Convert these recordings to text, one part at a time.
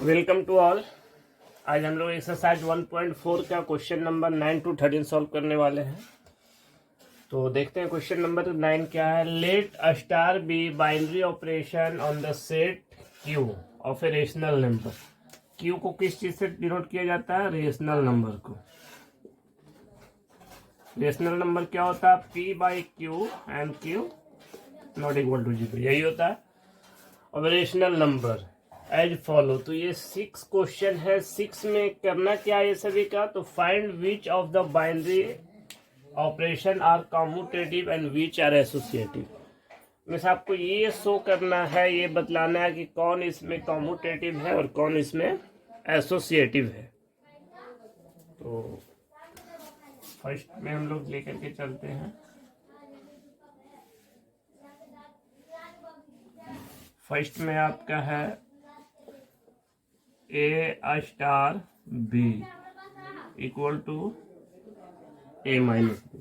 Welcome to all. आज हम लोग एक्सरसाइज 1.4 का क्वेश्चन नंबर 9 to 13 सॉल्व करने वाले हैं। तो देखते हैं क्वेश्चन नंबर 9 क्या है। Let a star b binary operation on the set Q of a rational number. Q को किस चीज से डिनोट किया जाता है? रेशनल नंबर को। रेशनल नंबर क्या होता है? P by q and q not equal to 0, यही होता है। अब रेशनल नंबर एज फॉलो। तो ये 6 क्वेश्चन है। 6 में करना क्या है ये सभी का? तो find which of the binary operation are commutative and which are associative. मिस आपको ये शो करना है, ये बतलाना है कि कौन इसमें कॉम्यूटेटिव है और कौन इसमें एसोसिएटिव है। तो फर्स्ट में हम लोग लेकर के चलते हैं। फर्स्ट में आपका है a star b equal to a minus b.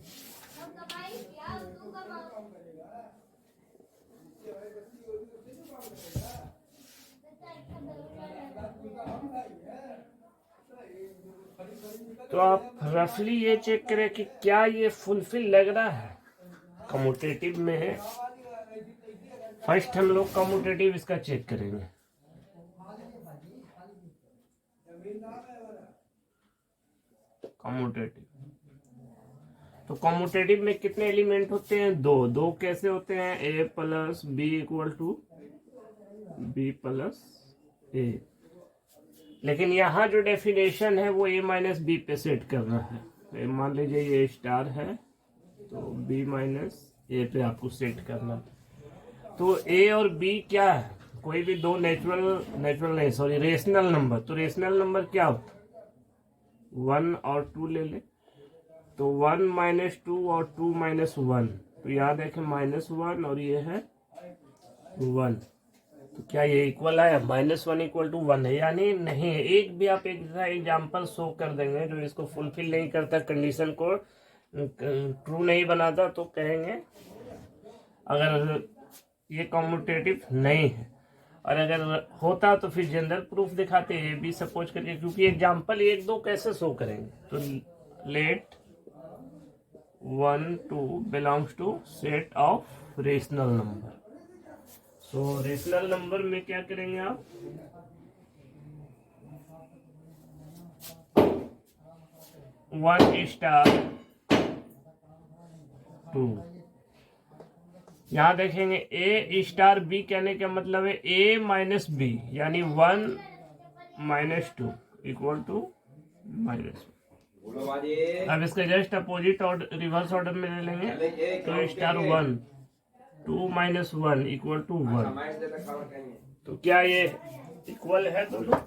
तो आप रफली ये चेक करें कि क्या ये फुलफिल लग रहा है, कम्यूटेटिव में है। फर्स्ट हम लोग कम्यूटेटिव इसका चेक करेंगे। कम्यूटेटिव तो कम्यूटेटिव में कितने एलिमेंट होते हैं? दो। दो कैसे होते हैं? A plus b equal to b plus a. लेकिन यहाँ जो डेफिनेशन है वो ए माइनस बी पे सेट करना है। मान लीजिए ये स्टार है तो बी माइनस ए पे आपको सेट करना है। तो ए और बी क्या है? कोई भी दो रेशनल नंबर। तो रेशनल नंबर क्या होता है? 1 और 2 ले ले। तो 1 माइनस 2 और 2 माइनस 1। तो यहाँ देखें -1 और ये है 1। तो क्या ये इक्वल है? -1 इक्वल टू 1 है? यानी नहीं है। एक भी आप एक एग्जाम्पल शो कर देंगे जो इसको फुलफिल नहीं करता, कंडीशन को ट्रू नहीं बनाता, तो कहेंगे अगर ये कम्यूटेटिव नहीं है। और अगर होता तो फिर जनरल प्रूफ दिखाते हैं भी सपोज करके, क्योंकि एग्जाम्पल 1-2 कैसे शो करेंगे। तो let 1 2 belongs to set of rational number. So rational number में क्या करेंगे आप? One star 2। यहां देखेंगे ए स्टार बी कहने का मतलब है ए माइनस बी, यानी 1 माइनस 2 इक्वल टू -1। अब इसका जस्ट अपोजिट और रिवर्स ऑर्डर में ले लेंगे। तो स्टार 1 2 माइनस 1 इक्वल टू 1। तो क्या ये इक्वल है दोनों?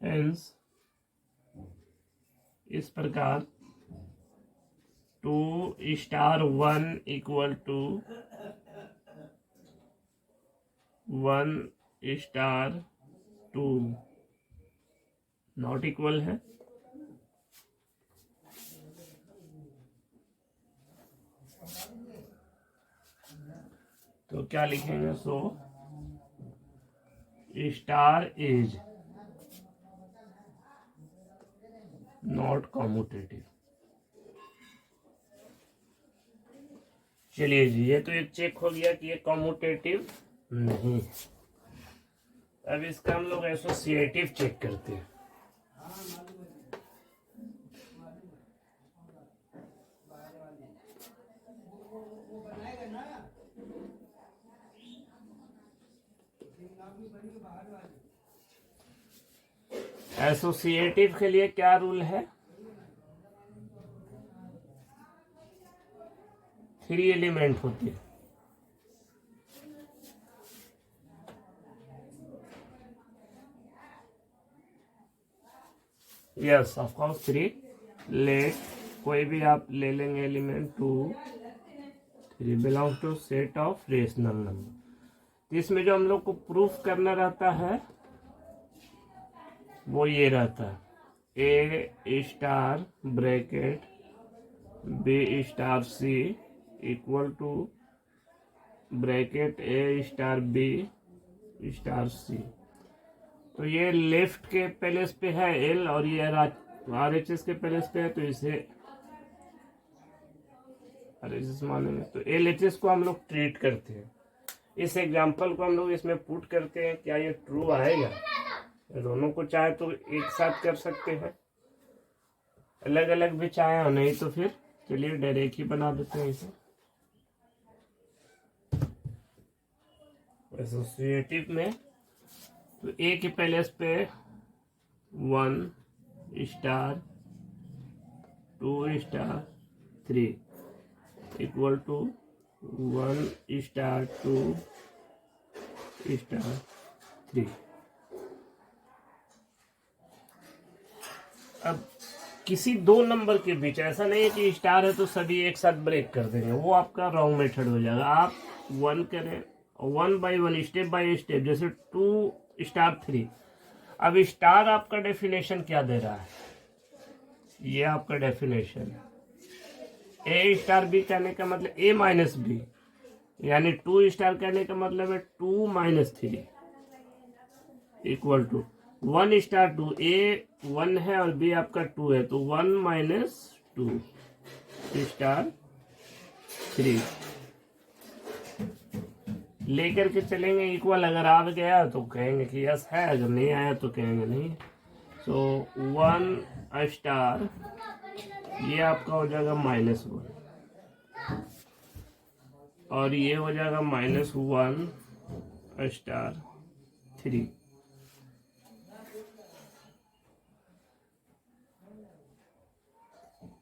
हेंस इस प्रकार 2 star 1 equal to 1 star 2 not equal है। तो क्या लिखेंगे? So star is not commutative. चलिए जी, ये तो एक चेक हो गया कि ये कॉम्यूटेटिव नहीं है। अब इसका हम लोग एसोसिएटिव चेक करते हैं। एसोसिएटिव के लिए क्या रूल है? 3 एलिमेंट होते हैं। Yes of course 3। लेट कोई भी आप ले लेंगे element 2 3 belongs to set of rational number. इसमें जो हम लोग को प्रूफ करना रहता है वो ये रहता है a star bracket B star C equal to bracket a star b star c. तो ये लेफ्ट के पैलेस पे है एल और ये RHS के पैलेस पे है, तो इसे RHS मानेंगे। तो LHS को हम लोग ट्रीट करते हैं। इस एग्जांपल को हम लोग इसमें पुट करते हैं, क्या ये ट्रू आएगा? दोनों को चाहे तो एक साथ कर सकते हैं, अलग अलग भी चाहे, और नहीं तो फिर चलिए डायरेक्ट ही बना देते हैं इसे। एसोसिएटिव में तो ए के पैलेस पे 1 star 2 star 3 equal to 1 star 2 star 3। अब किसी दो नंबर के बीच ऐसा नहीं है कि स्टार है तो सभी एक साथ ब्रेक कर देंगे, वो आपका रॉन्ग मेथड हो जाएगा। आप 1 करें, 1 बाई 1 स्टेप बाय स्टेप, जैसे 2 स्टार 3। अब स्टार आपका डेफिनेशन क्या दे रहा है? ये आपका डेफिनेशन है। ए स्टार बी कहने का मतलब ए माइनस बी, यानी 2 स्टार कहने का मतलब है 2 माइनस 3 इक्वल टू 1 स्टार 2। ए 1 है और बी आपका 2 है, तो 1 माइनस 2 स्टार 3 लेकर के चलेंगे इक्वल। अगर आ गया तो कहेंगे कि यस है, अगर नहीं आया तो कहेंगे नहीं। सो 1 स्टार ये आपका हो जाएगा -1 और ये हो जाएगा -1 स्टार 3।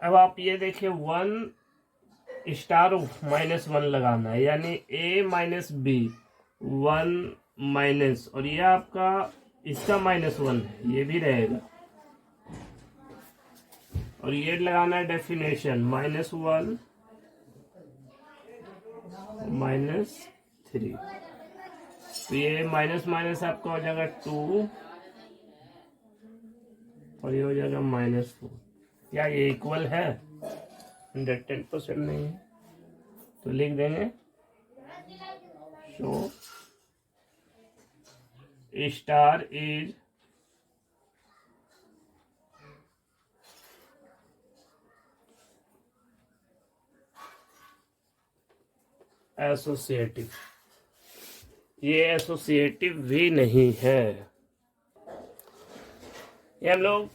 अब आप ये देखिए 1 स्टार -1 लगाना है, यानी ए माइनस बी 1 माइनस, और ये आपका इसका -1 है, ये भी रहेगा। और ये लगाना है डेफिनेशन -1 -3। तो ये माइनस माइनस आपका हो जाएगा 2 और ये हो जाएगा -4। क्या ये इक्वल है? 110% नहीं है, तो लिख देंगे सो स्टार इज एसोसिएटिव। ये एसोसिएटिव भी नहीं है। ये हम लोग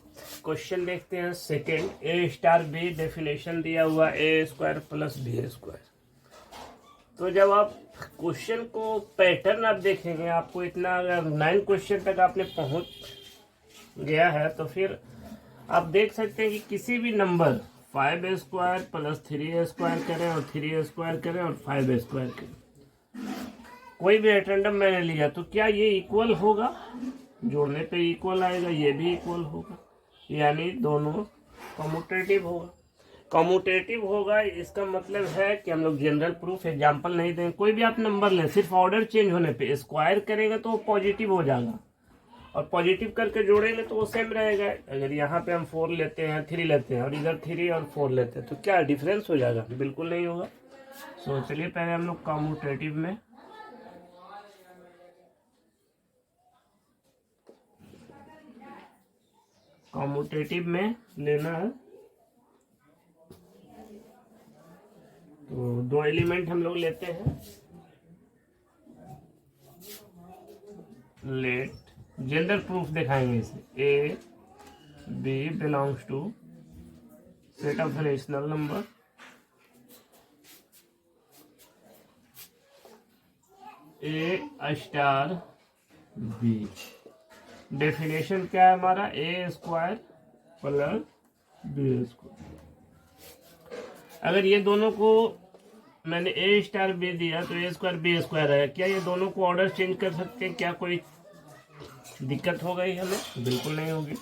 क्वेश्चन देखते हैं सेकेंड। ए स्टार बी डेफिनेशन दिया हुआ A² प्लस B²। तो जब आप क्वेश्चन को पैटर्न आप देखेंगे, आपको इतना अगर 9 क्वेश्चन तक आपने पहुंच गया है तो फिर आप देख सकते हैं कि किसी भी नंबर 5A² प्लस 3A² करें और 3A² करें और 5A² करें, कोई भी एटेंडम मैंने लिया तो क्या ये इक्वल होगा? जोड़ने पे इक्वल आएगा, ये भी इक्वल होगा, यानी दोनों कम्यूटेटिव होगा। कम्यूटेटिव होगा इसका मतलब है कि हम लोग जनरल प्रूफ एग्जांपल नहीं देंगे। कोई भी आप नंबर लें, सिर्फ ऑर्डर चेंज होने पे स्क्वायर करेगा तो वो पॉजिटिव हो जाएगा, और पॉजिटिव करके जोड़ेंगे तो वो सेम रहेगा। अगर यहाँ पे हम 4 लेते हैं, 3 लेते हैं और इधर 3 और 4 लेते हैं तो क्या डिफरेंस हो जाएगा? बिल्कुल नहीं होगा। सो चलिए पहले हम लोग कम्यूटेटिव में लेना है। तो 2 एलिमेंट हम लोग लेते हैं। लेट जनरल प्रूफ दिखाएंगे इसे। A b belongs to set of rational number a star b. Definition क्या है हमारा? A² plus B²। अगर ये दोनों को मैंने A स्टार B दिया तो A² B² है। क्या ये दोनों को ऑर्डर चेंज कर सकते हैं? क्या कोई दिक्कत हो गई हमें? बिल्कुल नहीं होगी,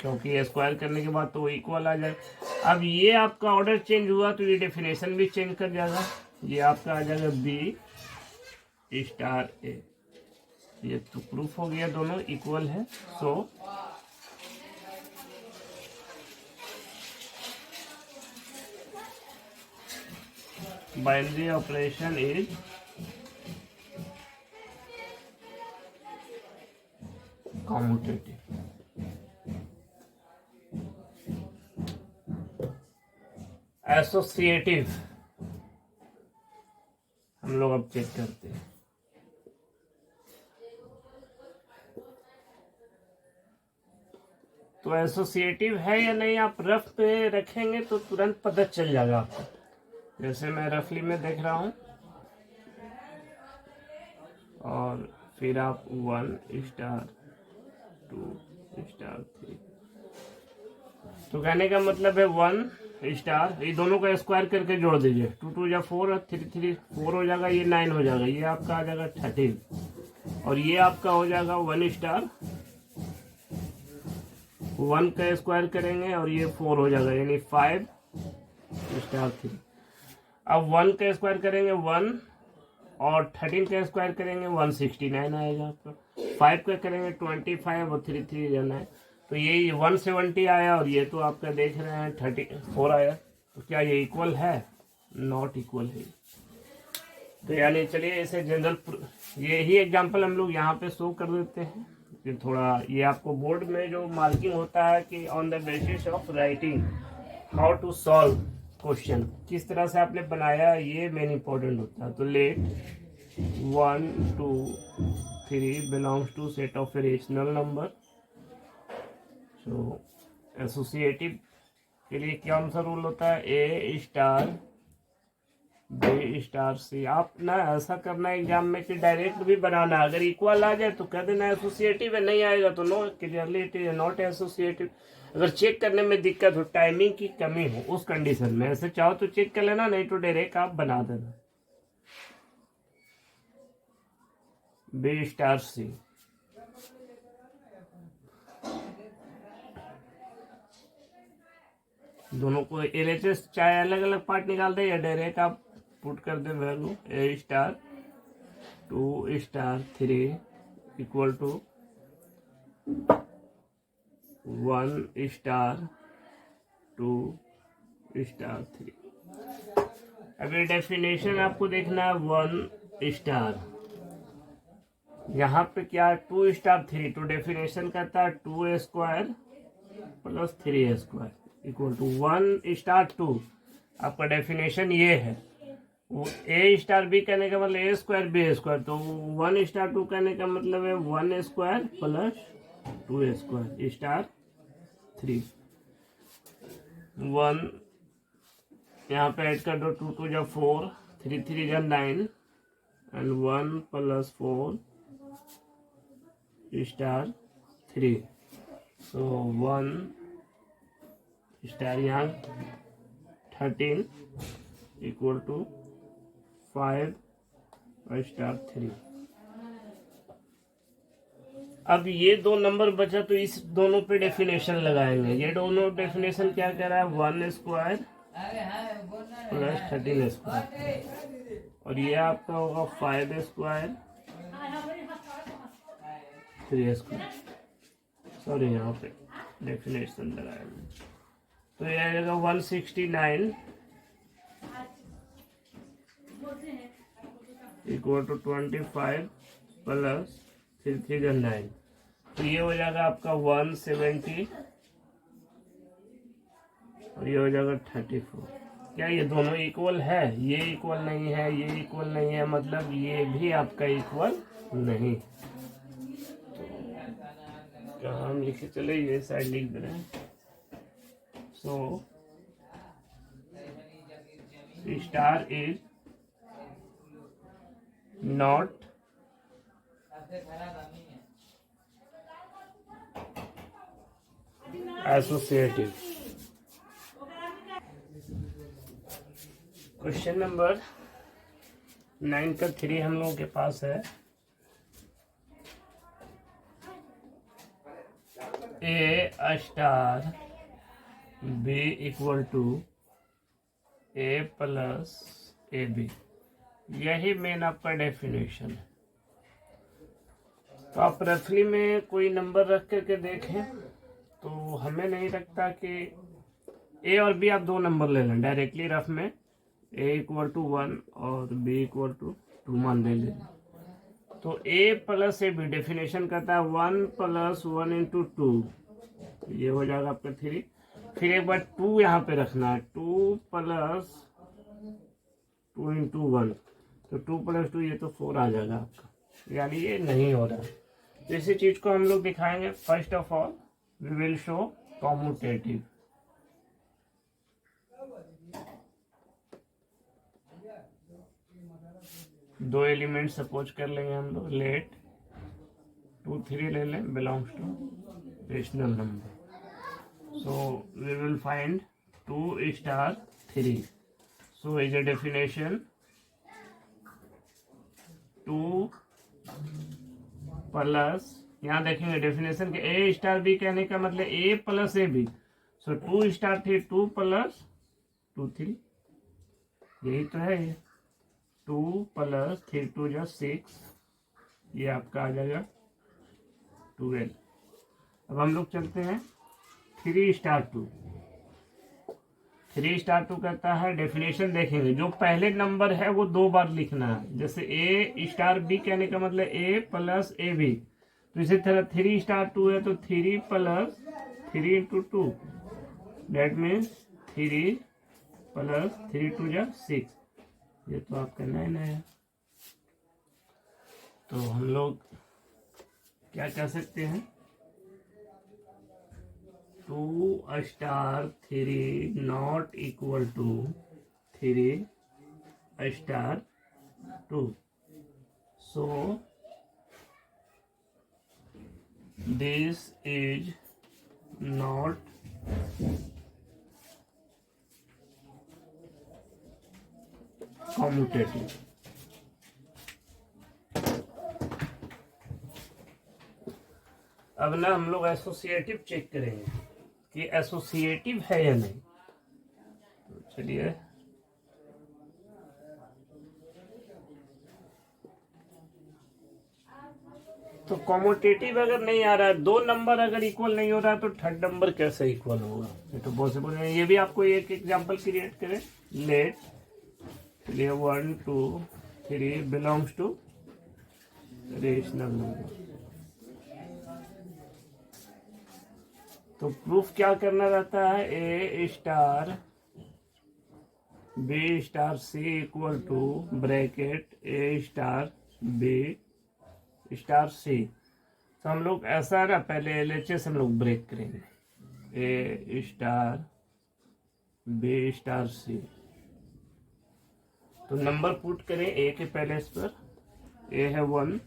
क्योंकि स्क्वायर करने के बाद तो वो इक्वल आ जाए। अब ये आपका ऑर्डर चेंज हुआ तो ये डेफिनेशन भी चेंज कर जाएगा। ये आपका आ जाएगा B स्टार A। ये तो प्रूफ हो गया दोनों इक्वल है। सो binary operation is commutative. Associative हम लोग अब चेक करते हैं। तो एसोसिएटिव है या नहीं आप रफ पे रखेंगे तो तुरंत पता चल जाएगा आपको। जैसे मैं रफली में देख रहा हूं, और फिर आप 1 स्टार 2 स्टार 3, तो कहने का मतलब है 1 स्टार, ये दोनों का स्क्वायर करके जोड़ दीजिए। 2 2 या 4 और 3 3 4 हो जाएगा, ये 9 हो जाएगा, ये आपका आ जाएगा 13, और ये आपका हो जाएगा 1 स्टार 1 का स्क्वायर करेंगे और ये 4 हो जाएगा, यानी 5 स्टार 3। अब 1 का स्क्वायर करेंगे 1, और 13 का स्क्वायर करेंगे 169 आएगा आपका। 5 का करेंगे 25 और 3 3 जाना है, तो ये 170 आया, और ये तो आपका देख रहे हैं 34 आया। तो क्या ये इक्वल है? नॉट इक्वल है। तो यानी चलिए इसे जनरल ये ही एग्जांपल हम लोग यहाँ पे शो कर देते हैं कि थोड़ा ये आपको बोर्ड में जो मार्किंग होता है कि on the basis of writing how to solve question, किस तरह से आपने बनाया, ये मेन इंपॉर्टेंट होता है। तो let 1 2 3 belongs to set of rational number. तो एसोसिएटिव के लिए कौन सा रूल होता है? A star b star c. आप ना ऐसा करना एग्जाम में कि डायरेक्ट भी बनाना, अगर इक्वल आ जाए तो कह देना एसोसिएटिव है, नहीं आएगा तो no, clearly it is not associative. अगर चेक करने में दिक्कत हो, टाइमिंग की कमी हो, उस कंडीशन में ऐसे चाहो तो चेक कर लेना, नहीं तो डायरेक्ट आप बना देना बी स्टार सी। दोनों को एलएचएस चाहे अलग अलग पार्ट निकाल दे या डायरेक्ट आप पुट कर दे value a star 2 star 3 equal to 1 star 2 star 3। अगर डेफिनेशन आपको देखना है 1 स्टार, यहाँ पे क्या 2 स्टार 3, तो डेफिनेशन कहता है 2 square plus 3 square equal to 1 star 2। आपका डेफिनेशन ये है। वो ए स्टार बी कहने का मतलब ए स्क्वायर बी स्क्वायर, तो 1 स्टार 2 कहने का मतलब है 1 स्क्वायर प्लस 2 स्क्वायर स्टार 3। 1 यहाँ पे ऐड कर दो, 2 2 जा 4, 3 3 जा 9, and 1 plus 4 star 3। So 1 star यहाँ 13 इक्वल टू 5 स्टार 3। अब ये दो नंबर बचा, तो इस दोनों पे डेफिनेशन लगाएंगे। ये दोनों डेफिनेशन क्या कह रहा है? 1 स्क्वायर प्लस 13 स्क्वायर, और ये आपका होगा 5 स्क्वायर 3 स्क्वायर। सॉरी यहाँ पे डेफिनेशन लगाया, तो ये आएगा 169 इक्वल टू 25 प्लस 3 3 9, तो ये हो जाएगा आपका 170, और ये हो जाएगा 34। क्या ये दोनों इक्वल है? ये इक्वल नहीं है, ये इक्वल नहीं है, मतलब ये भी आपका इक्वल नहीं। तो हम लिखे चले, ये साइड लिख दे रहे हैं। So star is not associative. Question number 9 का 3 हम लोगों के पास है। A star b equal to a plus a b, यही मेन आपका डेफिनेशन है। तो आप रफली में कोई नंबर रख करके देखें, तो हमें नहीं लगता कि ए और बी आप दो नंबर ले लें डायरेक्टली रफ में, ए इक्वल टू 1 और बी इक्वल टू 2 मान ले लें। तो ए प्लस ए बी डेफिनेशन करता है 1 + 1 × 2, ये हो जाएगा आपका 3। फिर एक बार 2 यहाँ पे रखना है, 2 + 2 × 1, तो 2 + 2 ये तो 4 आ जाएगा आपका, यानी ये नहीं हो रहा है। तो इसी चीज को हम लोग दिखाएंगे। First of all we will show commutative. दो एलिमेंट सपोज कर लेंगे हम लोग, लेट 2 3 ले लें, belongs to rational number. So we will find 2 * 3। So is a definition 2 plus, यहाँ देखेंगे डेफिनेशन के ए * बी कहने का मतलब ए प्लस ए बी। सो 2 * 3, 2 + 2 3, यही तो है ये। 2 + 3 2 = 6, ये आपका आ जाएगा 12। अब हम लोग चलते हैं 3 * 2। 3 * 2 कहता है, डेफिनेशन देखेंगे जो पहले नंबर है वो 2 बार लिखना है। जैसे ए * बी कहने का मतलब ए प्लस ए बी, तो इसी तरह 3 * 2 है तो 3 + 3 × 2, दैट मीन्स 3 + 3 2 = 6, ये तो आपका 9 है। तो हम लोग क्या कह सकते हैं, 2 * 3 not equal to 3 * 2. So this is not commutative. अब ना हम लोग एसोसिएटिव चेक करेंगे कि एसोसिएटिव है या नहीं। तो चलिए, तो कॉम्यूटेटिव अगर नहीं आ रहा है, 2 नंबर अगर इक्वल नहीं हो रहा है, तो थर्ड नंबर कैसे इक्वल होगा, ये तो पॉसिबल नहीं। ये भी आपको एक एग्जांपल क्रिएट करें। Let 1 2 3 belongs to rational number. तो प्रूफ क्या करना रहता है, a * b * c equal to bracket a * b * c. तो हम लोग ऐसा ना, पहले LHS हम लोग ब्रेक करेंगे, ए * बी * सी। तो नंबर पुट करें ए के पहले इस पर, ए है 1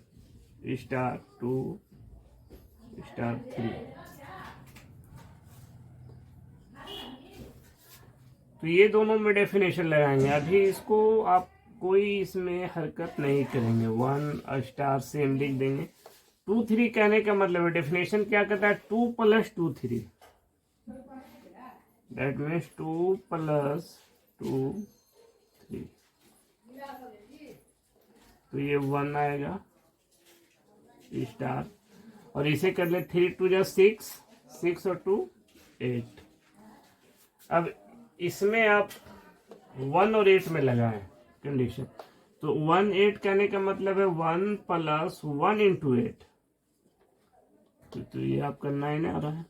* 2 * 3। तो ये दोनों में डेफिनेशन लगाएंगे। अभी इसको आप कोई इसमें हरकत नहीं करेंगे, 1 * सेम लिख देंगे। 2 3 कहने का मतलब है, डेफिनेशन क्या कहता है, 2 + 2 3, दैट मीन्स 2 + 2 3। तो ये 1 आएगा * और इसे कर ले 3 2 = 6, 6 और 2 8। अब इसमें आप 1 और 8 में लगाएं कंडीशन, तो 1 8 कहने का मतलब है 1 + 1 × 8, तो ये आपका 9 आ रहा है।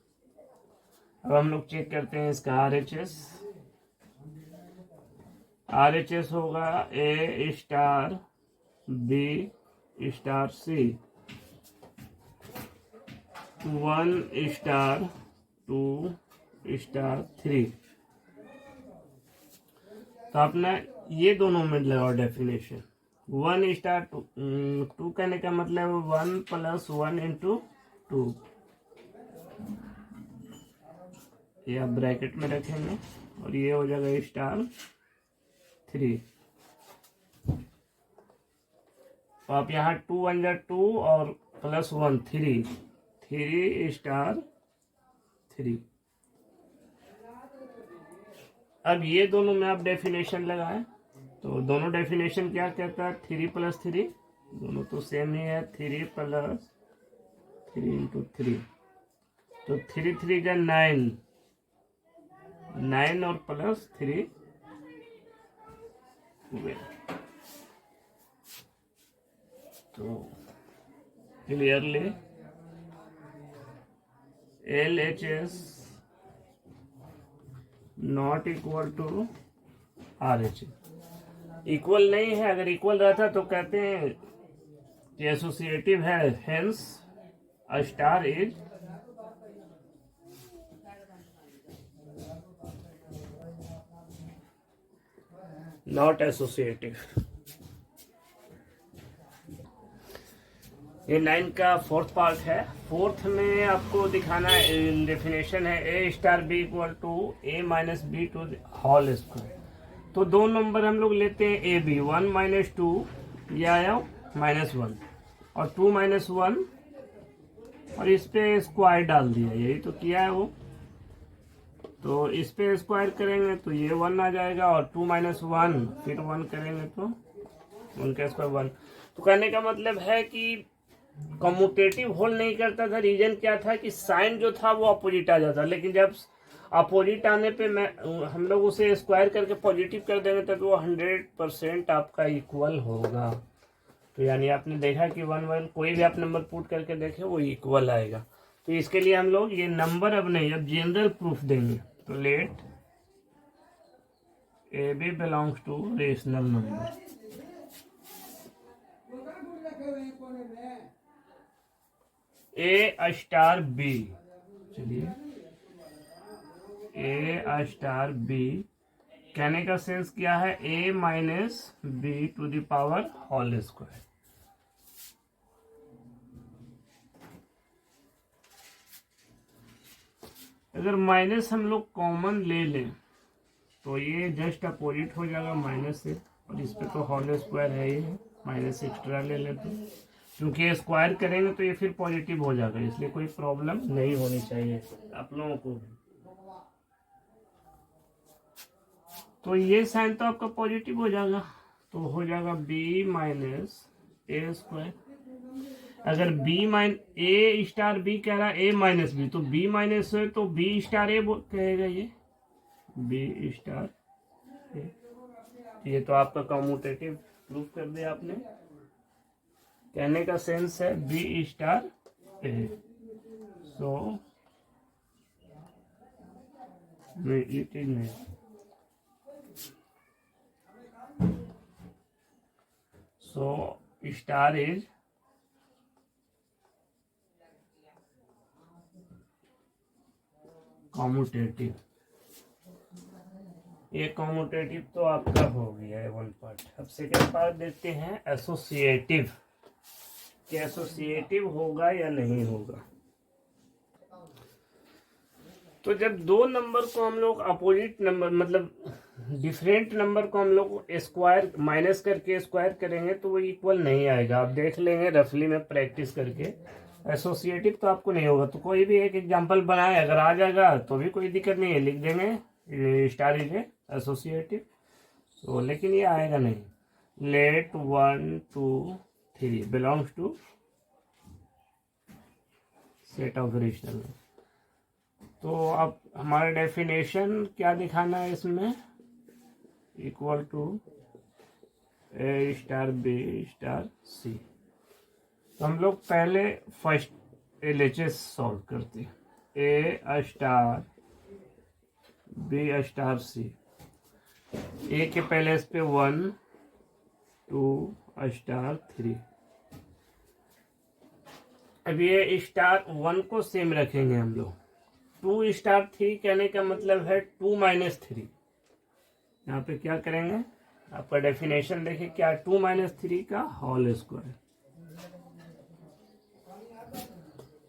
अब हम लोग चेक करते हैं इसका RHS। RHS होगा ए * बी * सी, 1 * 2 * 3। तो आपने ये दोनों में लगाओ डेफिनेशन। 1 * 2 कहने का मतलब 1 + 1 × 2, ये आप ब्रैकेट में रखेंगे और ये हो जाएगा * 3। तो आप यहाँ 2 1 = 2 और +1 3, 3 * 3। अब ये दोनों में आप डेफिनेशन लगाएं, तो दोनों डेफिनेशन क्या कहता है, 3 + 3, दोनों तो सेम ही है, 3 + 3 × 3, तो 3 3 = 9, 9 और +3 12। तो clearly LHS not equal to RHS। Equal नहीं है, अगर इक्वल रहता तो कहते हैं कि एसोसिएटिव है, hence a star is not associative. ये 9 का फोर्थ पार्ट है। फोर्थ में आपको दिखाना डेफिनेशन है a star b equal to a minus b to whole square. तो दो नंबर हम लोग लेते हैं ए बी, 1 माइनस 2, ये आया -1 और 2 माइनस 1 और इस पे स्क्वायर डाल दिया, यही तो किया है वो। तो इस पे स्क्वायर करेंगे तो ये 1 आ जाएगा और 2 माइनस 1 फिर 1 करेंगे तो 1 का स्क्वायर 1। तो कहने का मतलब है कि कम्यूटेटिव होल नहीं करता था। रीजन क्या था कि साइन जो था वो अपोजिट आ जाता, लेकिन जब अपोजिट आने पे हम लोग उसे स्क्वायर करके पॉजिटिव कर देंगे तब वो 100% आपका इक्वल होगा। तो यानी आपने देखा कि 1 1 कोई भी आप नंबर पुट करके देखें वो इक्वल आएगा। तो इसके लिए हम लोग ये नंबर अब नहीं, अब जनरल प्रूफ देंगे। तो let a b belongs to rational number. A star b, चलिए ए स्टार बी कहने का सेंस क्या है, a minus b to the power whole square. अगर माइनस हम लोग कॉमन ले लें तो ये जस्ट अपोजिट हो जाएगा माइनस से, और इस पे तो होल स्क्वायर है ही, माइनस एक्स्ट्रा ले ले तो क्योंकि स्क्वायर करेंगे तो ये फिर पॉजिटिव हो जाएगा, इसलिए कोई प्रॉब्लम नहीं होनी चाहिए आप लोगों को। तो ये साइन तो आपका पॉजिटिव हो जाएगा, तो हो जाएगा बी माइनस ए स्क्वायर। अगर बी ए स्टार बी कह रहा है ए माइनस बी, तो बी माइनस है तो बी स्टार ए कहेगा, ये बी स्टार ए। ये तो आपका कम्यूटेटिव प्रूफ कर दिया आपने। कहने का सेंस है B star A, so it is नहीं। So star is commutative. ये कॉम्यूटेटिव तो आपका हो गया है 1 पार्ट। अब सेकेंड पार्ट देखते हैं एसोसिएटिव, कि एसोसिएटिव होगा या नहीं होगा। तो जब दो नंबर को हम लोग अपोजिट नंबर मतलब डिफरेंट नंबर को हम लोग स्क्वायर माइनस करके स्क्वायर करेंगे तो वो इक्वल नहीं आएगा। आप देख लेंगे रफली में प्रैक्टिस करके, एसोसिएटिव तो आपको नहीं होगा। तो कोई भी एक एग्जांपल बनाए, अगर आ जाएगा तो भी कोई दिक्कत नहीं है, लिख देंगे स्टार इज एसोसिएटिव। तो लेकिन ये आएगा नहीं। Let 1 2 3 belongs to set of rational. तो अब हमारा डेफिनेशन क्या दिखाना है इसमें, equal to a star b star c. तो हम लोग पहले फर्स्ट एलएचएस सॉल्व करते हैं। A star b star c, a के पहले इस पे 1 2 स्टार 3। अब ये स्टार 1 को सेम रखेंगे हम लोग। 2 स्टार 3 कहने का मतलब है 2 माइनस 3। यहाँ पे क्या करेंगे, आपका डेफिनेशन देखिए क्या, 2 माइनस 3 का होल स्क्वायर।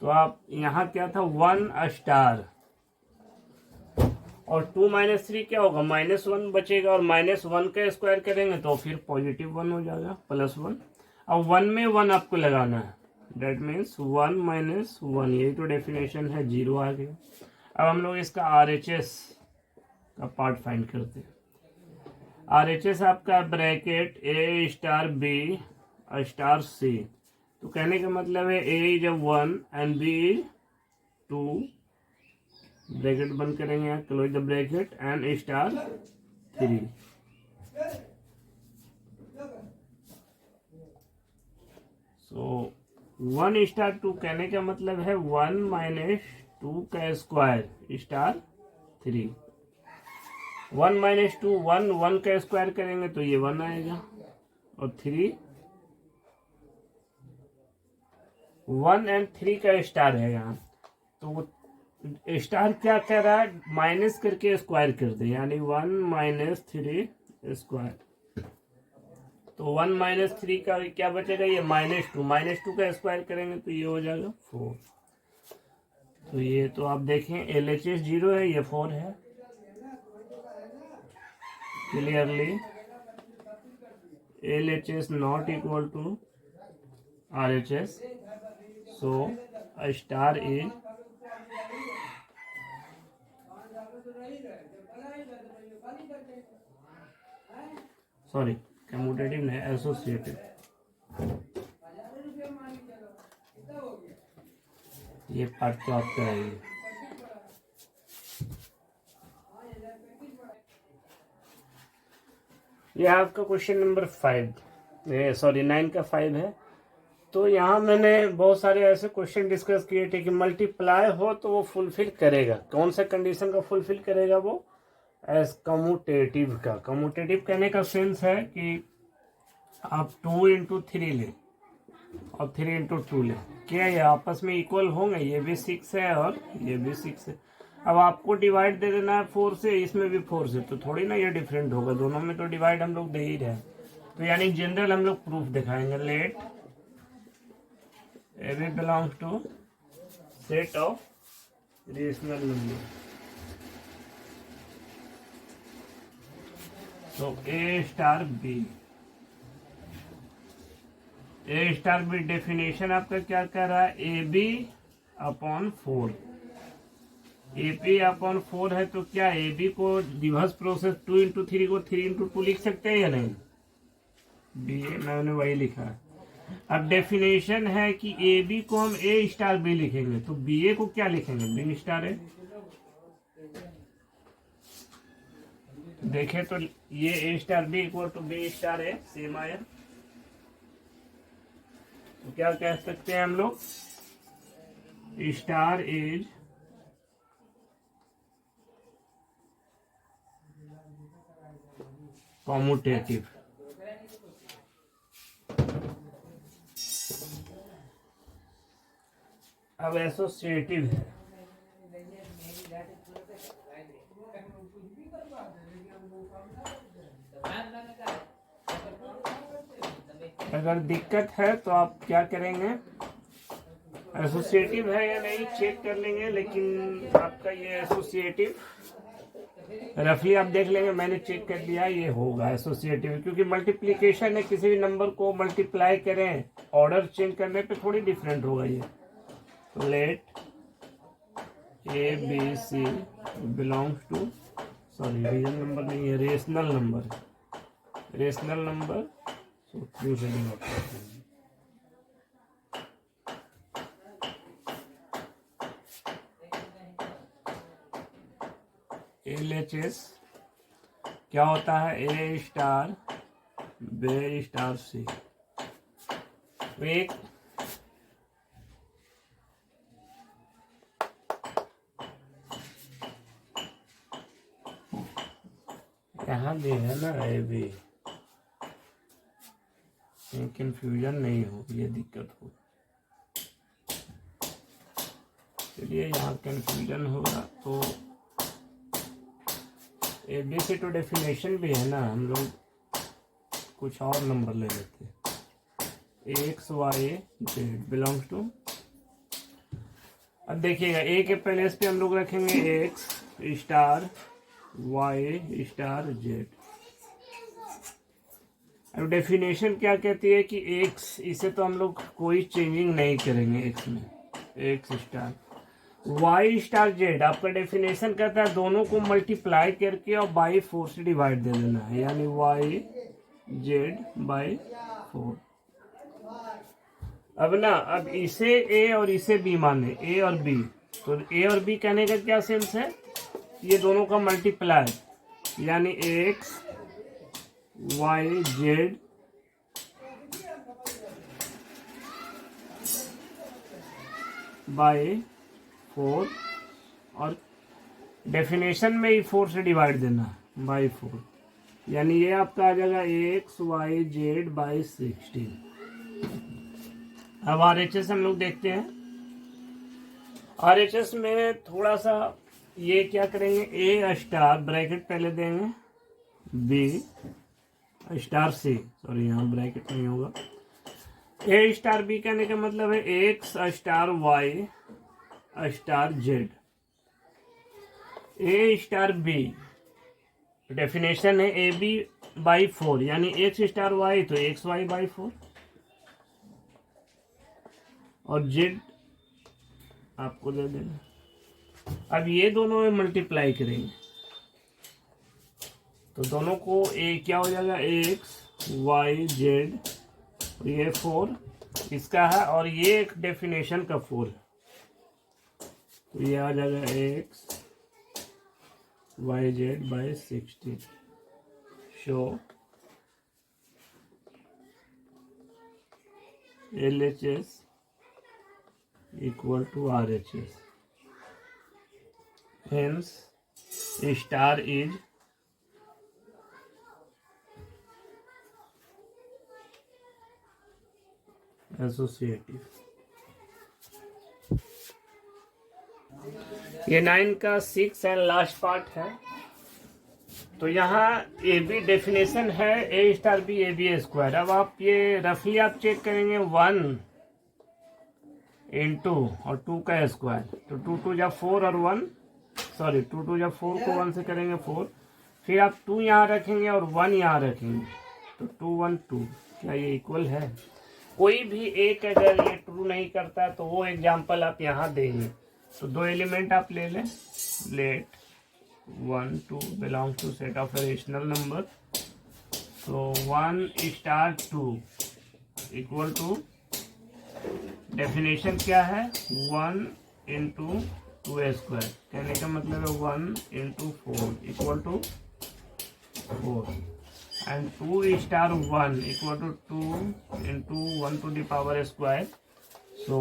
तो आप यहाँ क्या था 1 स्टार और 2 माइनस 3 क्या होगा, -1 बचेगा और -1 का स्क्वायर करेंगे तो फिर पॉजिटिव 1 हो जाएगा, +1। अब 1 में 1 आपको लगाना है, डेट मीन्स 1 माइनस 1, यही तो डेफिनेशन है, 0 आ गया। अब हम लोग इसका आरएचएस का पार्ट फाइंड करते हैं। आरएचएस आपका bracket a star b star c. तो कहने का मतलब है a is 1 and b is 2, bracket बंद करेंगे यहाँ, close the bracket, and star 3। So 1 star 2 कहने का मतलब है 1 माइनस 2 का स्क्वायर स्टार 3। 1 माइनस 2 1 का स्क्वायर करेंगे तो ये 1 आएगा, और 3 1 एंड 3 का स्टार है यहाँ। तो स्टार क्या कर रहा है, माइनस करके स्क्वायर कर दे, यानी 1 माइनस 3 स्क्वायर। तो 1 माइनस 3 का क्या बचेगा, ये -2 का स्क्वायर करेंगे तो ये हो जाएगा 4। तो ये तो आप देखें LHS 0 है, ये 4 है। Clearly LHS not equal to RHS, so a star is sorry commutative नहीं, एसोसिएटिव। ये पार्ट तो आपका है। ये आपका क्वेश्चन नंबर 9 का 5 है। तो यहाँ मैंने बहुत सारे ऐसे क्वेश्चन डिस्कस किए थे कि मल्टीप्लाई हो तो वो फुलफिल करेगा, कौन सा कंडीशन का फुलफिल करेगा वो, एज कम्यूटेटिव का। कम्यूटेटिव कहने का सेंस है कि आप 2 इंटू 3 ले और 3 इंटू 2 ले, क्या ये आपस में इक्वल होंगे, ये भी 6 है और ये भी 6 है। अब आपको डिवाइड दे देना है 4 से, इसमें भी 4 से, तो थोड़ी ना ये डिफरेंट होगा, दोनों में तो डिवाइड हम लोग दे ही रहे। तो यानी जनरल हम लोग प्रूफ दिखाएंगे, let AB belongs to set of rational number। So A star B definition आपका क्या कर रहा है, AB अपॉन 4। AB अपॉन 4 है तो क्या AB को रिवर्स प्रोसेस 2 इंटू 3 को 3 इंटू 2 लिख सकते हैं या नहीं, BA मैंने वही लिखा है। अब डेफिनेशन है कि AB को हम A स्टार B लिखेंगे, तो BA को क्या लिखेंगे, B स्टार A। देखें तो ये A star B equal to B star A same आया। तो क्या कह सकते हैं हम लोग, स्टार इज कम्यूटेटिव। अब एसोसिएटिव है। अगर दिक्कत है तो आप क्या करेंगे, एसोसिएटिव है या नहीं चेक कर लेंगे, लेकिन आपका ये एसोसिएटिव रफली आप देख लेंगे, मैंने चेक कर दिया ये होगा एसोसिएटिव, क्योंकि मल्टीप्लिकेशन है, किसी भी नंबर को मल्टीप्लाई करें ऑर्डर चेंज करने पे थोड़ी डिफरेंट होगा ये। Let ABC belongs to, sorry real number नहीं है, rational number, rational number. So LHS क्या होता है, A star B star C। एक यहाँ भी है ना AB, कंफ्यूजन नहीं हो, ये दिक्कत हो, चलिए यहाँ कंफ्यूजन होगा तो AB से तो डेफिनेशन भी है ना, हम लोग कुछ और नंबर ले लेते हैं, X Y Z belongs to. अब देखिएगा A के पहले इस पे हम लोग रखेंगे X star Y star Z। अब डेफिनेशन क्या कहती है कि X, इसे तो हम लोग कोई चेंजिंग नहीं करेंगे X में, X star Y star Z। आपका डेफिनेशन कहता है दोनों को मल्टीप्लाई करके और बाई 4 से डिवाइड दे देना है, यानी Y Z बाई 4। अब ना, अब इसे A और इसे B माने, A और B, तो A और B कहने का क्या सेंस है, ये दोनों का मल्टीप्लाई, यानी X Y Z बाय 4 और डेफिनेशन में ही 4 से डिवाइड देना बाय 4, यानी ये आपका आ जाएगा XYZ बाई 16। अब RHS हम लोग देखते हैं। RHS में थोड़ा सा ये क्या करेंगे, A स्टार ब्रैकेट पहले देंगे, B स्टार C, सॉरी यहाँ ब्रैकेट नहीं होगा, A स्टार B कहने का मतलब है X star Y star Z, A star B definition है AB बाई 4, यानी X स्टार Y तो XY बाई 4 और Z आपको दे देना। अब ये दोनों में मल्टीप्लाई करेंगे तो दोनों को क्या हो जाएगा, XYZ, ये 4 इसका है और ये एक डेफिनेशन का 4 है, तो ये आ जाएगा XYZ by 16। Show LHS equal to RHS, hence star is associative। ये 9 का 6 एंड लास्ट पार्ट है। तो यहाँ ए बी डेफिनेशन है A star B AB square. अब आप ये रफली आप चेक करेंगे 1 इंटू और 2 का स्क्वायर, तो 2 2 जा 4 और 1 सॉरी 2 2 जा 4 को 1 से करेंगे 4, फिर आप 2 यहाँ रखेंगे और 1 यहाँ रखेंगे तो 2 1 2, क्या ये इक्वल है? कोई भी एक अगर ये ट्रू नहीं करता तो वो एग्जांपल आप यहाँ देंगे। तो दो एलिमेंट आप ले लें, let 1 2 belong to set of rational number, तो 1 स्टार 2 इक्वल टू डेफिनेशन क्या है 1 इंटू 2 स्क्वायर, कहने का मतलब है 1 into 4 equal to 4 and 2 star 1 equal to 2 into 1 to the power square, so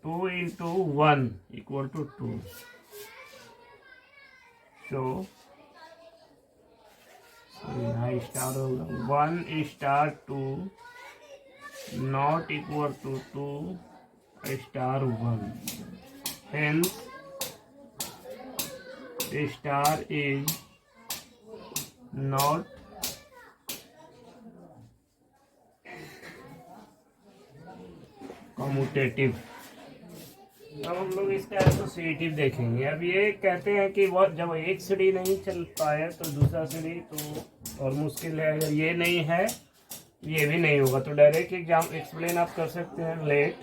2 into 1 equal to 2, so यहाँ स्टार होगा 1 star 2 not equal to 2 star 1, hence star is not commutative। अब हम लोग इसका एसोसिएटिव देखेंगे। अब ये कहते हैं कि वो जब एक सीढ़ी नहीं चल पाए तो दूसरा सीढ़ी तो और मुश्किल है, अगर ये नहीं है ये भी नहीं होगा, तो डायरेक्ट एग्जाम एक्सप्लेन आप कर सकते हैं। लेट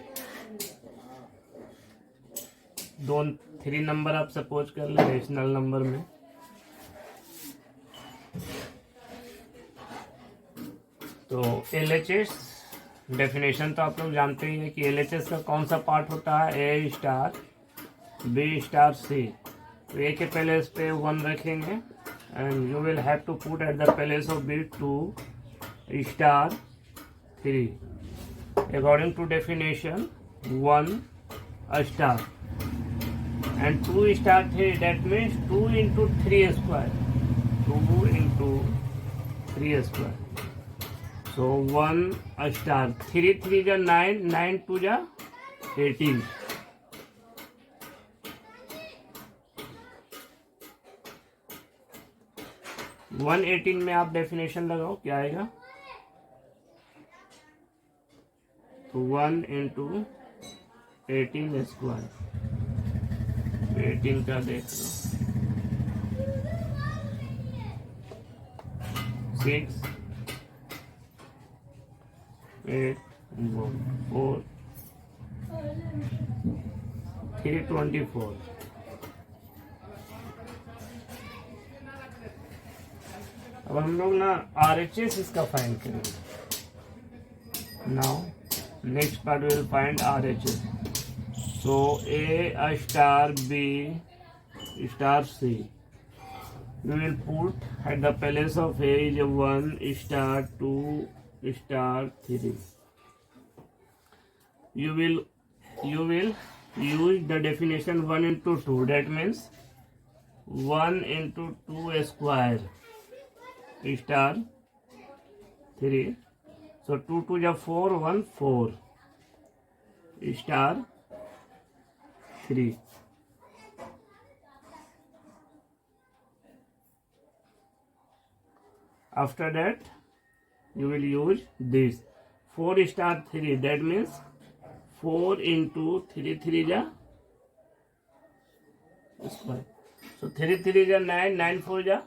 3 नंबर आप सपोज कर ले रेशनल नंबर में, तो LHS डेफिनेशन तो आप लोग जानते ही है कि LHS का कौन सा पार्ट होता है, A star B star C, तो A के प्लेस पे 1 रखेंगे and you will have to put at the place of B 2 star 3 according to definition 1 star and 2 star 3, that means 2 into 3 square, 2 into 3 square, so 1 star 3 3 जा 9 9 2 जा 18, one 18 में आप definition लगाओ क्या आएगा, तो 1 इंटू 18 स्क्वायर, 18 का देख लो 6 8 4 324। अब हम लोग ना RHS इसका फाइंड करेंगे। Now next part will find RHS। So A star B star C, you will put at the place of A is 1 star 2 star 3, you will use the definition 1 into 2, that means 1 into 2 square star 3, so 2 2 ja 4, 1 4 star 3. After that you will use this 4 star 3, that means 4 into 3 3 ja square, so 3 3 ja 9, 9 4 ja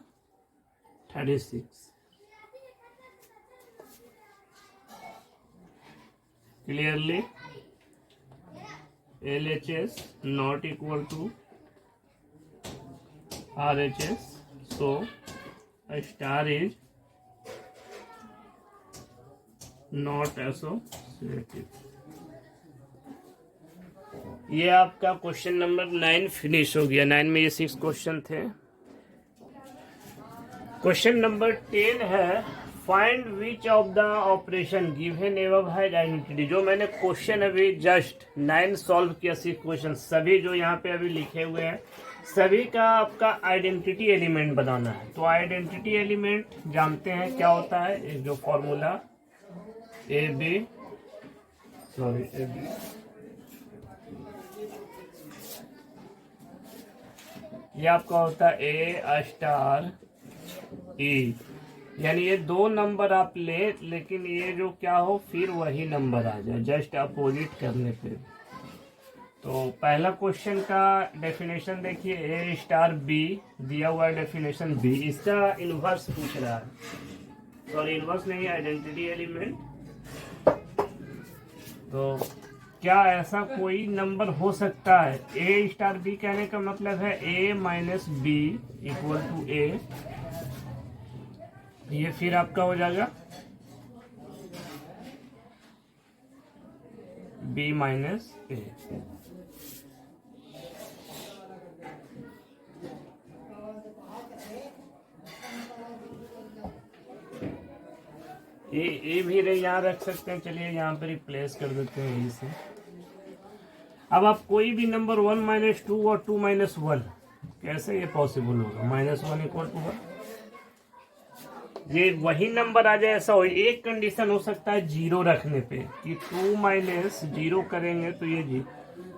36. Clearly LHS not equal to RHS, so a star is not associated. ये आपका question number 9 finish हो गया. 9 में ये 6 question थे. Question number 10 है find which of the operation given above has identity. जो मैंने क्वेश्चन अभी जस्ट 9 सॉल्व किया 6 क्वेश्चन, सभी जो यहाँ पे अभी लिखे हुए हैं सभी का आपका आइडेंटिटी एलिमेंट बनाना है. तो आइडेंटिटी एलिमेंट जानते हैं क्या होता है. एक जो फॉर्मूला ए बी ये आपका होता है ए स्टार ई, यानी ये दो नंबर आप ले, लेकिन ये जो क्या हो फिर वही नंबर आ जाए जस्ट अपोजिट करने पे. तो पहला क्वेश्चन का डेफिनेशन देखिए, ए स्टार बी दिया हुआ है डेफिनेशन बी, इसका इनवर्स पूछ रहा है. सॉरी इनवर्स नहीं, आइडेंटिटी एलिमेंट. तो क्या ऐसा कोई नंबर हो सकता है ए स्टार बी, कहने का मतलब है a minus B equal to A. ये फिर आपका हो जाएगा बी माइनस ए. ये भी यहाँ रख सकते हैं. चलिए यहाँ पर रिप्लेस कर देते हैं यही से. अब आप कोई भी नंबर 1 माइनस 2 और 2 माइनस 1, कैसे ये पॉसिबल होगा. -1 इक्वल टू 1, ये वही नंबर आ जाए ऐसा हो. एक कंडीशन हो सकता है 0 रखने पे कि 2 माइनस 0 करेंगे तो ये जी,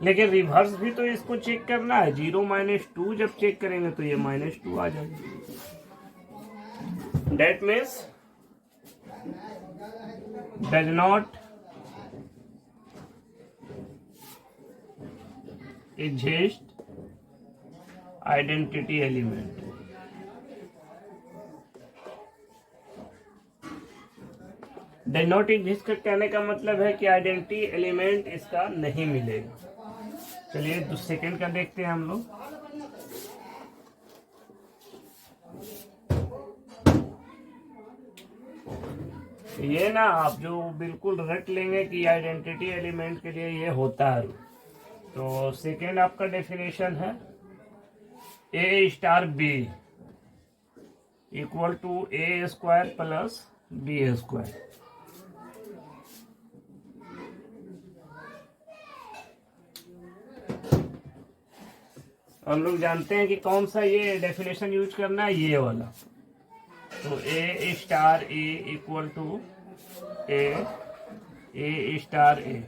लेकिन रिवर्स भी तो इसको चेक करना है. 0 माइनस 2 जब चेक करेंगे तो ये -2 आ जाएगा. That means does not exist identity element. does not exist का कहने का मतलब है कि आइडेंटिटी एलिमेंट इसका नहीं मिलेगा. चलिए सेकंड का देखते हैं हम लोग. ये ना आप जो बिल्कुल रट लेंगे कि आइडेंटिटी एलिमेंट के लिए ये होता है. तो सेकेंड आपका डेफिनेशन है a star b equal to A square plus b square. हम लोग जानते हैं कि कौन सा ये डेफिनेशन यूज करना है, ये वाला. तो a star A equal to a star a.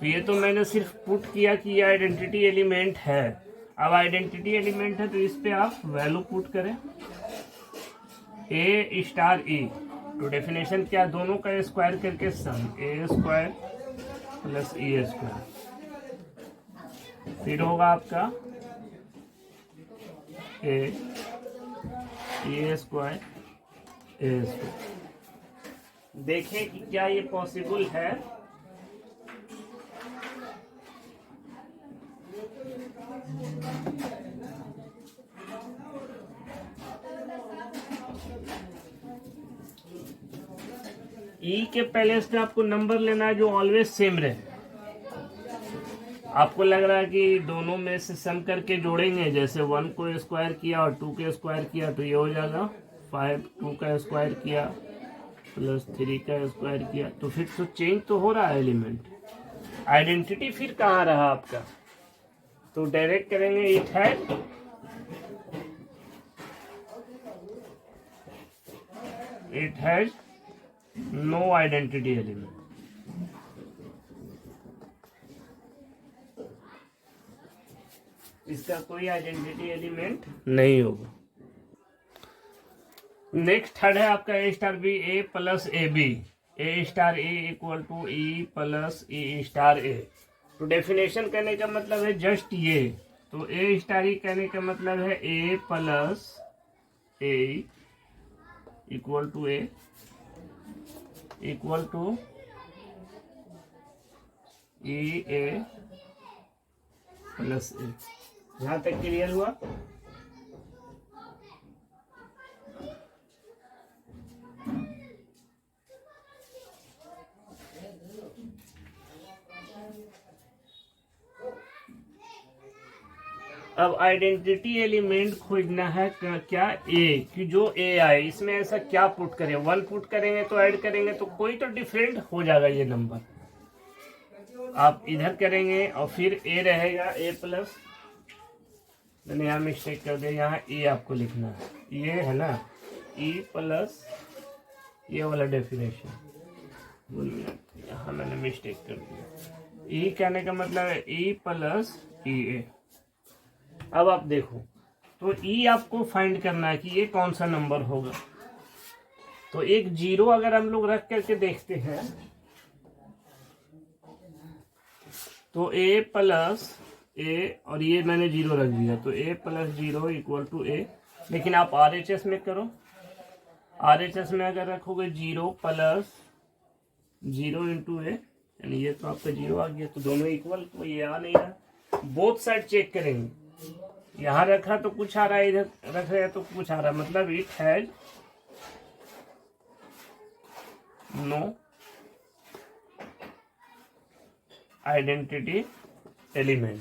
तो ये तो मैंने सिर्फ पुट किया कि ये आइडेंटिटी एलिमेंट है. अब आइडेंटिटी एलिमेंट है तो इस पे आप वैल्यू पुट करें ए स्टार ई. तो डेफिनेशन क्या, दोनों का स्क्वायर करके सम ए स्क्वायर प्लस ई स्क्वायर. फिर होगा आपका ए स्क्वायर ए स्क्वायर. देखें कि क्या ये पॉसिबल है. ई के पहले से आपको नंबर लेना है जो ऑलवेज सेम रहे. आपको लग रहा है कि दोनों में से सम करके जोड़ेंगे, जैसे 1 को स्क्वायर किया और 2 के स्क्वायर किया तो ये हो जाएगा 5. 2 का स्क्वायर किया प्लस 3 का स्क्वायर किया, तो फिर तो चेंज तो हो रहा है एलिमेंट. आइडेंटिटी फिर कहाँ रहा आपका, तो डायरेक्ट करेंगे it has no identity element. इसका कोई आइडेंटिटी एलिमेंट नहीं होगा। नेक्स्ट थर्ड है आपका a star b a plus a b, a star A equal to e plus e star a. तो डेफिनेशन कहने का मतलब है जस्ट ये, तो ए स्टार ई कहने का मतलब है a plus a equal to a equal to e a plus a. यहां तक क्लियर हुआ। अब आइडेंटिटी एलिमेंट खोजना है क्या ए, कि जो ए आए इसमें ऐसा क्या पुट करें, 1 पुट करेंगे तो ऐड करेंगे तो कोई तो डिफरेंट हो जाएगा ये नंबर। आप इधर करेंगे और फिर ए रहेगा ए प्लस, मैंने यहाँ मिस्टेक कर दिया, यहाँ ए आपको लिखना है, ये है ना ई प्लस ये वाला डेफिनेशन, यहाँ मैंने मिस्टेक कर दिया। ई कहने का मतलब है ई प्लस ई ए। अब आप देखो, तो ई आपको फाइंड करना है कि ये कौन सा नंबर होगा। तो एक जीरो अगर हम लोग रख करके देखते हैं तो ए प्लस ए, और ये मैंने जीरो रख दिया, तो ए प्लस जीरो इक्वल टू ए। लेकिन आप RHS में करो, RHS में अगर रखोगे जीरो प्लस जीरो इंटू ए, यानी ये तो आपका जीरो आ गया, तो दोनों इक्वल, तो ये आ नहीं रहा। बोथ साइड चेक करेंगे, यहाँ रखा तो कुछ आ रहा है, इधर रख रहे तो कुछ आ रहा है, मतलब it has no identity element.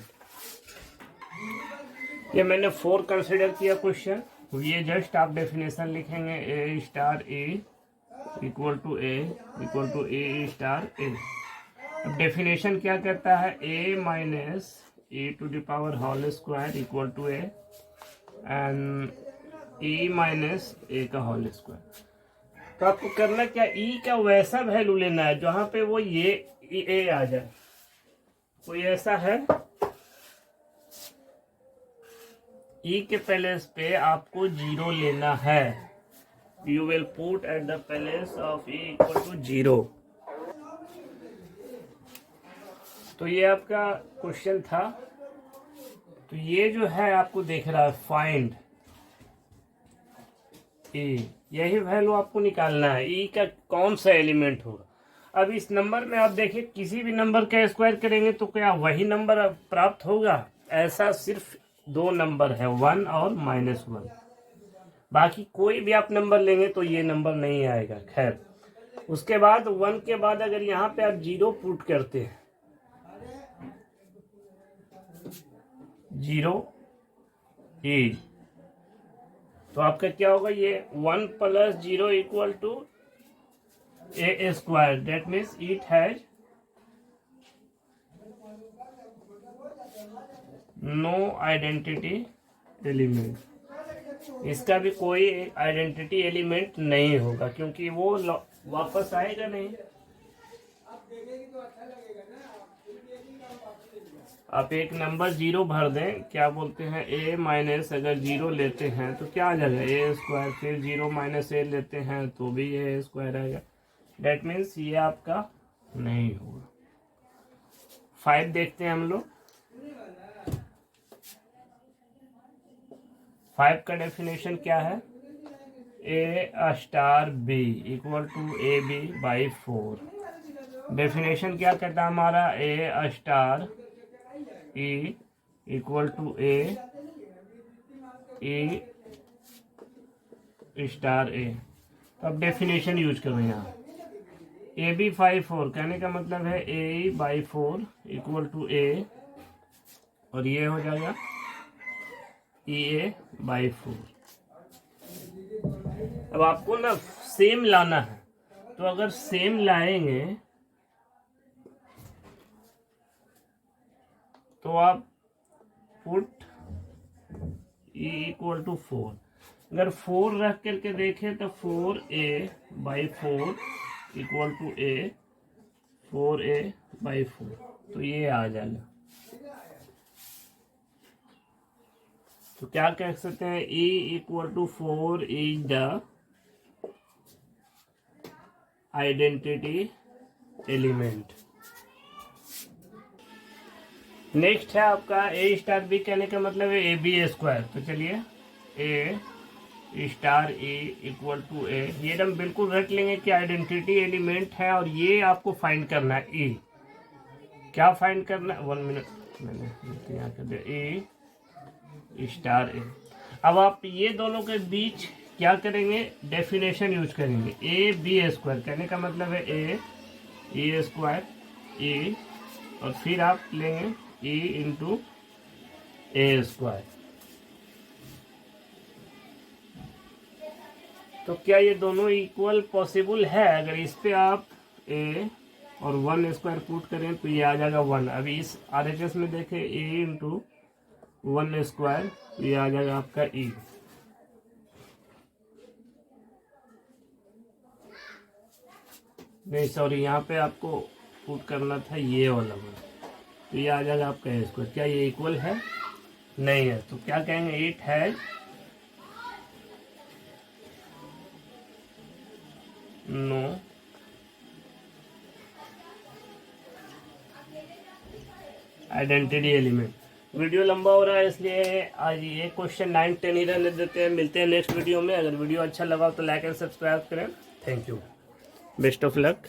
ये मैंने 4 कंसिडर किया क्वेश्चन। ये जस्ट आप डेफिनेशन लिखेंगे a star A equal to a star a. अब डेफिनेशन क्या कहता है, a minus a to the power whole square equal to a and e minus a का होल स्क्वायर। तो आपको करना क्या, ई का वैसा वैल्यू लेना है जहां पे वो ये ए आ जाए। कोई ऐसा है, ई के प्लेस पे आपको जीरो लेना है, you will put at the place of e equal to zero. तो ये आपका क्वेश्चन था। तो ये जो है आपको देख रहा है फाइंड ई, यही वैल्यू आपको निकालना है, ई का कौन सा एलिमेंट होगा। अब इस नंबर में आप देखिए, किसी भी नंबर का स्क्वायर करेंगे तो क्या वही नंबर प्राप्त होगा, ऐसा सिर्फ 2 नंबर है, 1 और -1। बाकी कोई भी आप नंबर लेंगे तो ये नंबर नहीं आएगा। खैर, उसके बाद 1 के बाद अगर यहाँ पे आप जीरो पुट करते हैं, जीरो ई, तो आपका क्या होगा, ये 1 plus zero equal to A square, that means it has no identity element. इसका भी कोई आइडेंटिटी एलिमेंट नहीं होगा, क्योंकि वो वापस आएगा नहीं। आप एक नंबर जीरो भर दें, क्या बोलते हैं, ए माइनस अगर जीरो लेते हैं तो क्या आ जाएगा, ए स्क्वायर, फिर जीरो माइनस ए लेते हैं तो भी ए स्क्वायर आएगा। डेट मीन्स ये आपका नहीं होगा। 5 देखते हैं हम लोग। 5 का डेफिनेशन क्या है, a star b equal to a b by 4। Definition क्या कहता है हमारा, a star e equal to a star a. तो अब डेफिनेशन यूज करो यहाँ, ए बी बाई 4 कहने का मतलब है ए बाई 4 इक्वल टू ए, और ये हो जाएगा ई ए बाई 4। अब आपको ना सेम लाना है, तो अगर सेम लाएंगे तो आप पुट e इक्वल टू 4। अगर 4 रख करके देखें तो 4a/4 equal to a 4a/4, तो ये आ जाएगा। तो क्या कह सकते हैं, e equal to 4 is the identity element. Next है आपका ए स्टार बी, कहने का मतलब है ए बी स्क्वायर। तो चलिए ए star A equal to A, ये हम बिल्कुल रख लेंगे कि आइडेंटिटी एलिमेंट है और ये आपको फाइंड करना है। ए क्या फाइंड करना है, 1 मिनट मैंने यहाँ कर दिया, ए स्टार ए। अब आप ये दोनों के बीच क्या करेंगे, डेफिनेशन यूज करेंगे। ए बी स्क्वायर कहने का मतलब है ए स्क्वायर ए, और फिर आप लेंगे ए इंटू ए स्क्वायर। तो क्या ये दोनों इक्वल पॉसिबल है? अगर इस पे आप ए और 1 स्क्वायर पुट करें तो ये आ जाएगा 1। अभी इस RHS में देखें ए इंटू 1 स्क्वायर, तो ये आ जाएगा आपका ई। नहीं सॉरी, यहाँ पे आपको पुट करना था ये वाला वन, तो ये आ जाएगा आपका ए स्क्वायर। क्या ये इक्वल है? नहीं है। तो क्या कहेंगे, it has no identity element. Video लंबा हो रहा है इसलिए आज ये क्वेश्चन 9, 10 ही रहने देते हैं। मिलते हैं नेक्स्ट वीडियो में। अगर वीडियो अच्छा लगा तो लाइक एंड सब्सक्राइब करें। Thank you, best of luck.